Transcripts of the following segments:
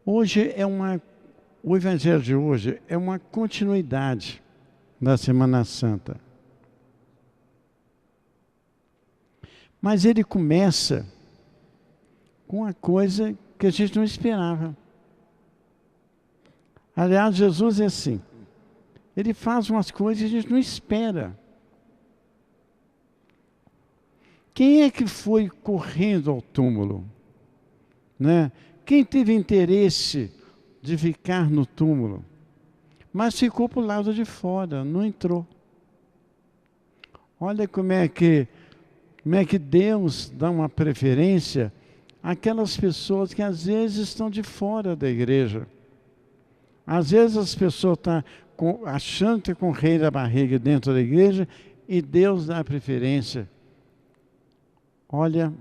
Hoje o Evangelho de hoje é uma continuidade da Semana Santa. Mas ele começa com uma coisa que a gente não esperava. Aliás, Jesus é assim. Ele faz umas coisas que a gente não espera. Quem é que foi correndo ao túmulo? Né? Quem teve interesse de ficar no túmulo? Mas ficou para o lado de fora, não entrou. Olha como é que Deus dá uma preferência àquelas pessoas que às vezes estão de fora da igreja. Às vezes as pessoas estão achando que com o rei da barriga dentro da igreja e Deus dá preferência. Olha,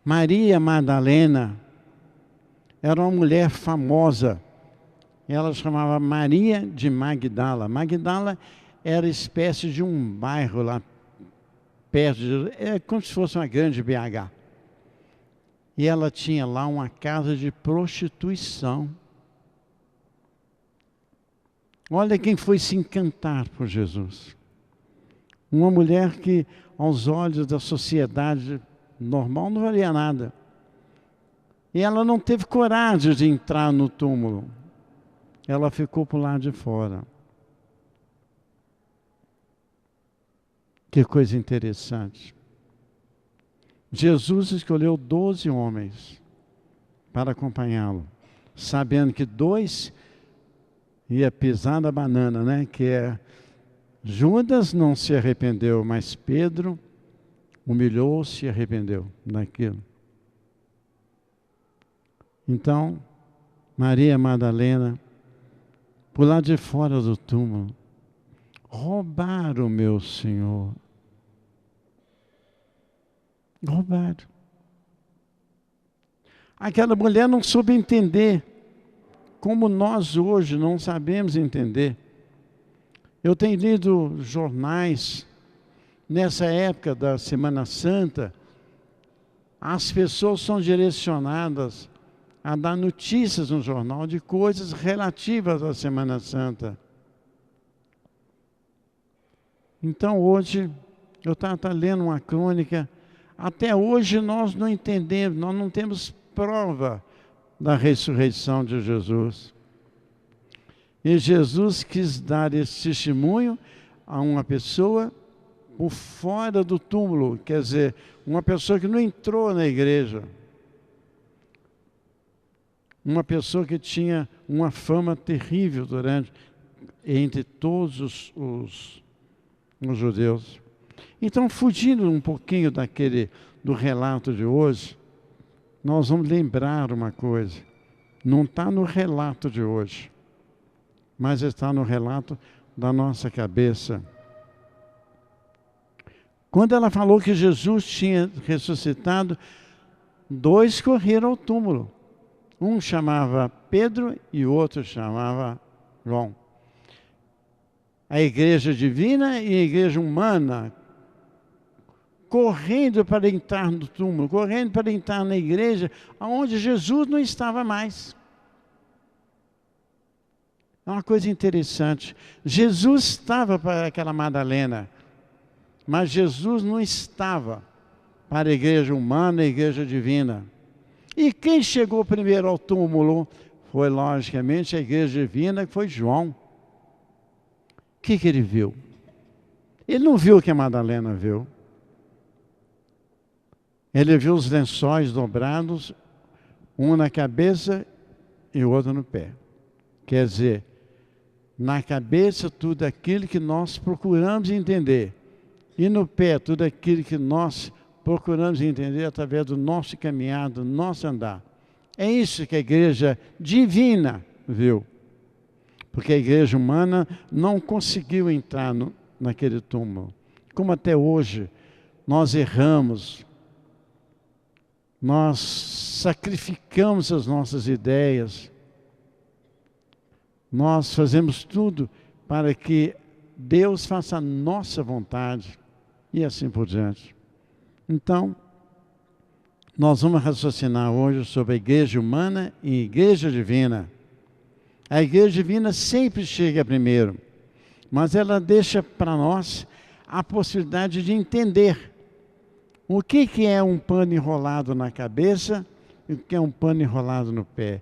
Maria Madalena era uma mulher famosa. Ela chamava Maria de Magdala. Magdala era espécie de um bairro lá perto de... É como se fosse uma grande BH. E ela tinha lá uma casa de prostituição. Olha quem foi se encantar por Jesus. Uma mulher que, aos olhos da sociedade normal, não valia nada. E ela não teve coragem de entrar no túmulo. Ela ficou por lá de fora. Que coisa interessante. Jesus escolheu 12 homens para acompanhá-lo, sabendo que 2 ia pisar na banana, né? Que é Judas não se arrependeu, mas Pedro humilhou-se e arrependeu daquilo. Então, Maria Madalena, por lá de fora do túmulo, roubaram o meu Senhor. Roubaram. Aquela mulher não soube entender, como nós hoje não sabemos entender. Eu tenho lido jornais, nessa época da Semana Santa, as pessoas são direcionadas a dar notícias no jornal de coisas relativas à Semana Santa. Então hoje, eu estava lendo uma crônica, até hoje nós não entendemos, nós não temos prova da ressurreição de Jesus. E Jesus quis dar esse testemunho a uma pessoa por fora do túmulo, quer dizer, uma pessoa que não entrou na igreja. Uma pessoa que tinha uma fama terrível entre todos os judeus. Então, fugindo um pouquinho do relato de hoje, nós vamos lembrar uma coisa. Não está no relato de hoje, mas está no relato da nossa cabeça. Quando ela falou que Jesus tinha ressuscitado, 2 correram ao túmulo. Um chamava Pedro e o outro chamava João. A igreja divina e a igreja humana, correndo para entrar no túmulo, correndo para entrar na igreja, onde Jesus não estava mais. É uma coisa interessante. Jesus estava para aquela Madalena, mas Jesus não estava para a igreja humana e a igreja divina. E quem chegou primeiro ao túmulo foi, logicamente, a igreja divina, que foi João. O que ele viu? Ele não viu o que a Madalena viu. Ele viu os lençóis dobrados, um na cabeça e o outro no pé. Quer dizer, na cabeça tudo aquilo que nós procuramos entender. E no pé tudo aquilo que nós procuramos entender através do nosso caminhar, do nosso andar. É isso que a igreja divina viu. Porque a igreja humana não conseguiu entrar naquele túmulo. Como até hoje nós erramos, nós sacrificamos as nossas ideias, nós fazemos tudo para que Deus faça a nossa vontade e assim por diante. Então, Nós vamos raciocinar hoje sobre a igreja humana e igreja divina. A igreja divina sempre chega primeiro, mas ela deixa para nós a possibilidade de entender o que é um pano enrolado na cabeça e o que é um pano enrolado no pé.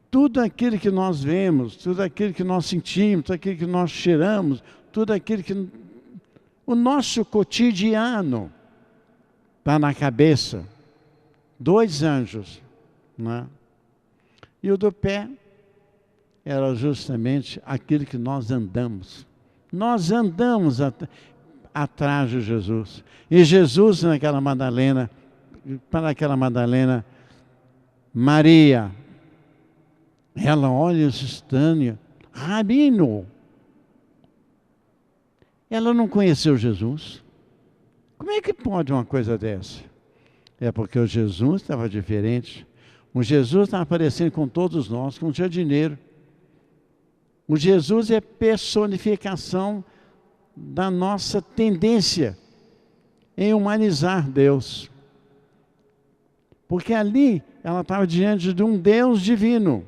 Tudo aquilo que nós vemos, tudo aquilo que nós sentimos, tudo aquilo que nós cheiramos, tudo aquilo que... O nosso cotidiano está na cabeça. 2 anjos, né? E o do pé era justamente aquilo que nós andamos. Nós andamos atrás de Jesus. E Jesus, para aquela Madalena, Maria, ela olha e estranha, Rabino. Ela não conheceu Jesus. Como é que pode uma coisa dessa? É porque o Jesus estava diferente. O Jesus estava aparecendo com todos nós, com o jardineiro. O Jesus é personificação da nossa tendência em humanizar Deus. Porque ali ela estava diante de um Deus divino.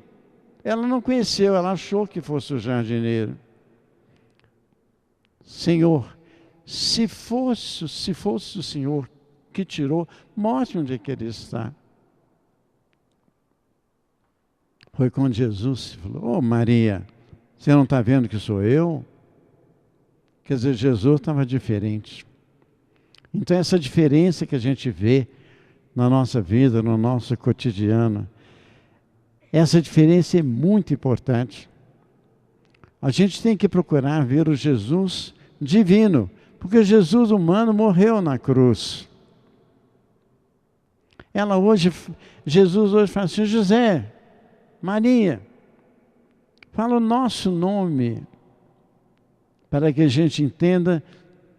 Ela não conheceu, ela achou que fosse o jardineiro. Senhor, se fosse o Senhor que tirou, mostre onde é que ele está. Foi quando Jesus falou, Maria, você não está vendo que sou eu? Quer dizer, Jesus estava diferente. Então essa diferença que a gente vê na nossa vida, no nosso cotidiano, essa diferença é muito importante. A gente tem que procurar ver o Jesus divino, porque o Jesus humano morreu na cruz. Jesus hoje fala assim, José, Maria, fala o nosso nome, para que a gente entenda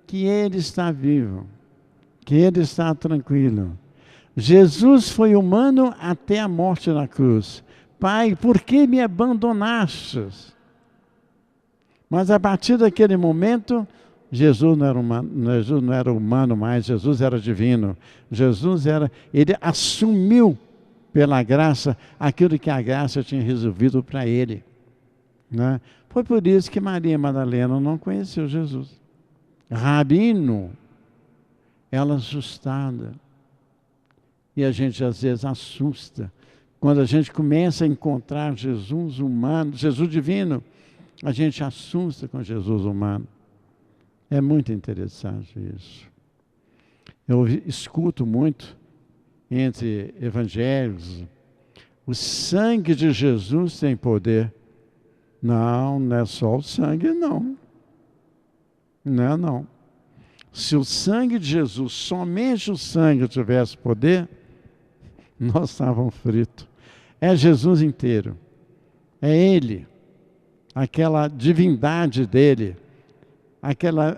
que Ele está vivo, que Ele está tranquilo. Jesus foi humano até a morte na cruz. Pai, por que me abandonaste? Mas a partir daquele momento, Jesus não era humano mais, Jesus era divino. Ele assumiu pela graça aquilo que a graça tinha resolvido para ele. Né? Foi por isso que Maria Madalena não conheceu Jesus. Rabino, ela assustada. E a gente às vezes assusta. Quando a gente começa a encontrar Jesus humano, Jesus divino, a gente assusta com Jesus humano. É muito interessante isso. Eu escuto muito entre evangélicos, o sangue de Jesus tem poder. Não, não é só o sangue, não. Não é não. Se o sangue de Jesus, somente o sangue tivesse poder, nós estávamos fritos. É Jesus inteiro. É Ele. Aquela divindade dEle.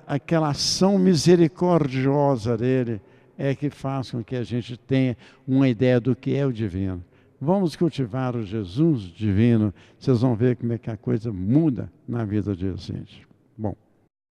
Aquela ação misericordiosa dEle é que faz com que a gente tenha uma ideia do que é o divino. Vamos cultivar o Jesus divino. Vocês vão ver como é que a coisa muda na vida de gente. Bom.